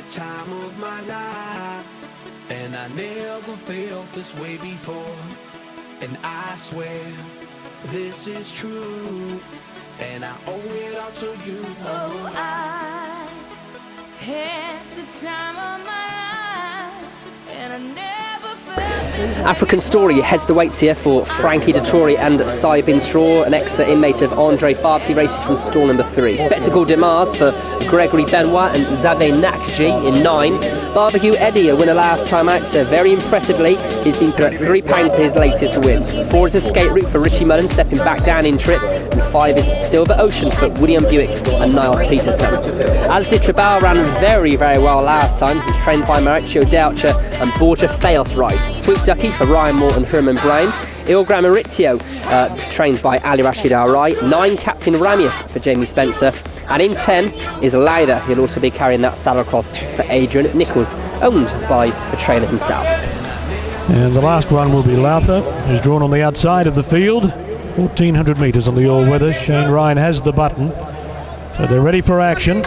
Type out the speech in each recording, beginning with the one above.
time of my life, and I never felt this way before. And I swear this is true, and I owe it all to you. Oh, I had the time of my life, and I never felt this way. African Story heads the weights here for Frankie Dettori and Saibin Straw, an ex-inmate of Andre Farty, races from stall number 3. Spectacle Demas for Gregory Benoit and Xavier Nakji in 9. Barbecue Eddie, a winner last time out, so very impressively he's been put at £3 for his latest win. 4 is Escape Route for Richie Mullen, stepping back down in trip, and 5 is Silver Ocean for William Buick and Niles Peterson. As did Tribal, ran very well last time. He's trained by Maurizio Doucher and Borja Theos rides. Sweet Ducky for Ryan Moore and Herman Brown. Ilgram Maurizio, trained by Ali Rashid Al-Rai. 9, Captain Ramius for Jamie Spencer. And in 10 is Lauda. He'll also be carrying that saddlecloth for Adrian Nichols, owned by the trainer himself. And the last one will be Lauda, who's drawn on the outside of the field. 1,400 metres on the all-weather. Shane Ryan has the button, so they're ready for action.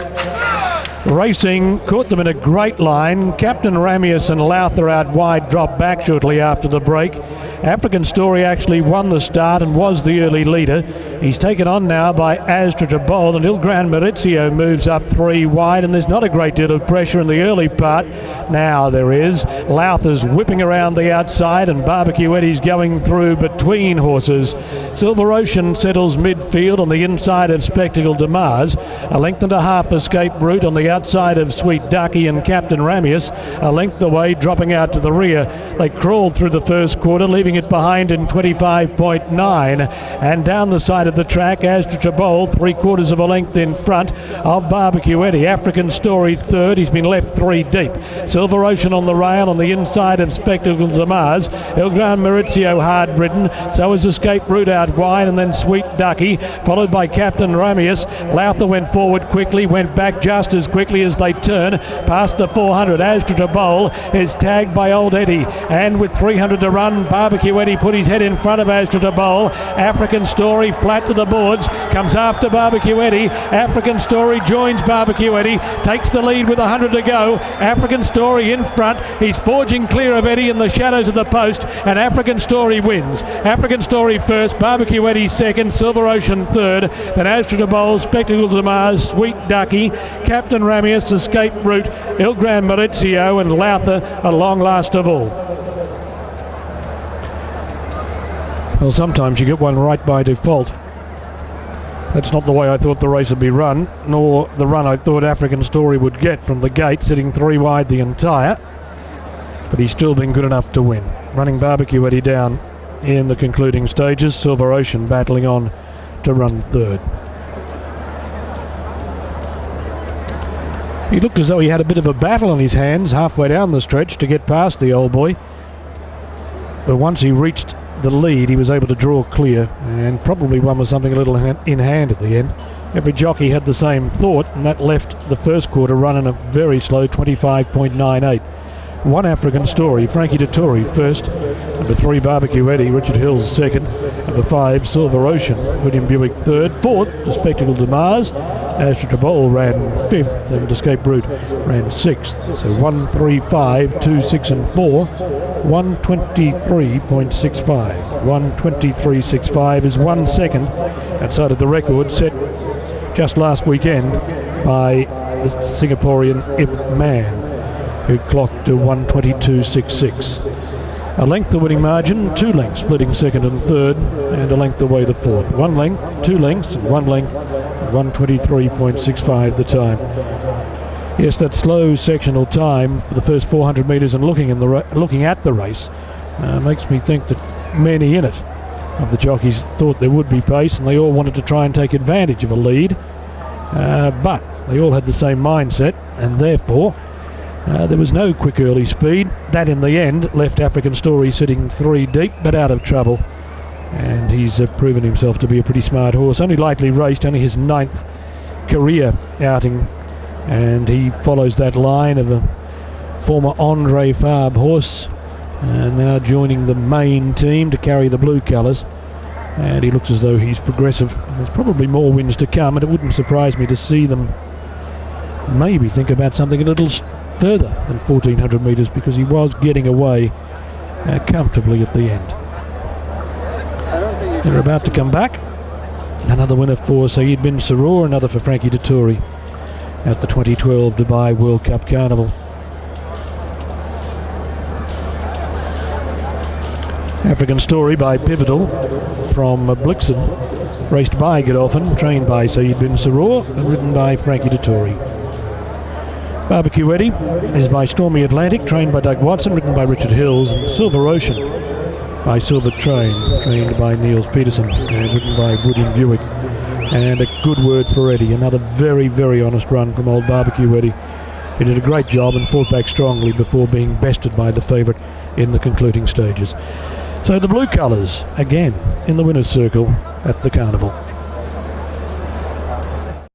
Racing caught them in a great line. Captain Ramius and Lauda out wide, dropped back shortly after the break. African Story actually won the start and was the early leader. He's taken on now by Astra Jabol, and Ilgran Maurizio moves up 3 wide, and there's not a great deal of pressure in the early part. Now there is. Lauda's whipping around the outside, and Barbecue Eddie's going through between horses. Silver Ocean settles midfield on the inside of Spectacle Demas. A length and a half Escape Route on the outside of Sweet Ducky and Captain Ramius. A length away, dropping out to the rear. They crawled through the first quarter, leaving it behind in 25.9, and down the side of the track, Astra Jabol 3/4 of a length in front of Barbecue Eddie. African Story third, he's been left 3 deep. Silver Ocean on the rail on the inside of Spectacle Demas. Ilgran Maurizio hard ridden, so is Escape Route out wide, and then Sweet Ducky followed by Captain Ramius. Lauda went forward quickly, went back just as quickly as they turn past the 400. Astra Jabol is tagged by Old Eddie, and with 300 to run, Barbecue Eddie put his head in front of Astra Jabol. African Story flat to the boards, comes after Barbecue Eddie. African Story joins Barbecue Eddie, takes the lead with 100 to go. African Story in front, he's forging clear of Eddie in the shadows of the post, and African Story wins. African Story first, Barbecue Eddie second, Silver Ocean third, then Astra Jabol, Spectacle Demas, Sweet Ducky, Captain Ramius, Escape Route, Ilgran Maurizio, and Lauda at long last of all. Well, sometimes you get one right by default. That's not the way I thought the race would be run, nor the run I thought African Story would get from the gate, sitting 3 wide the entire. But he's still been good enough to win. Running Barbecue Eddie down in the concluding stages. Silver Ocean battling on to run third. He looked as though he had a bit of a battle on his hands halfway down the stretch to get past the old boy. But once he reached the lead, he was able to draw clear, and probably won with something a little in hand at the end. Every jockey had the same thought, and that left the first quarter running a very slow 25.98. 1 African Story, Frankie Dettori first. Number 3 Barbecue Eddie, Richard Hills second. Number 5 Silver Ocean, William Buick third. 4th, the Spectacle Demas. Astra Jabol ran 5th, and Escape Route ran 6th. So 1, 3, 5, 2, 6 and 4. 123.65. 123.65 is 1 second outside of the record set just last weekend by the Singaporean Ip Man, who clocked to 122.66. A length the winning margin, 2 lengths splitting second and third, and a length away the fourth. 1 length, 2 lengths, and 1 length, 123.65 the time. Yes, that slow sectional time for the first 400 metres and looking at the race makes me think that many in it of the jockeys thought there would be pace, and they all wanted to try and take advantage of a lead, but they all had the same mindset, and therefore there was no quick early speed. That in the end left African Story sitting 3 deep but out of trouble, and he's proven himself to be a pretty smart horse. Only lightly raced, only his 9th career outing, and he follows that line of a former Andre Farb horse, and now joining the main team to carry the blue colours, and he looks as though he's progressive. There's probably more wins to come, and it wouldn't surprise me to see them maybe think about something a little further than 1400 metres because he was getting away comfortably at the end. They're about to come back. Another winner for Saeed bin Saror, another for Frankie Dettori at the 2012 Dubai World Cup Carnival. African Story by Pivotal from Blixen, raced by Godolphin, trained by Saeed bin Saror and ridden by Frankie Dettori. Barbecue Eddie is by Stormy Atlantic, trained by Doug Watson, ridden by Richard Hills, and Silver Ocean by Silver Train, trained by Niels Peterson and ridden by William Buick. And a good word for Eddie, another very, very honest run from old Barbecue Eddie. He did a great job and fought back strongly before being bested by the favourite in the concluding stages. So the blue colours again in the winner's circle at the Carnival.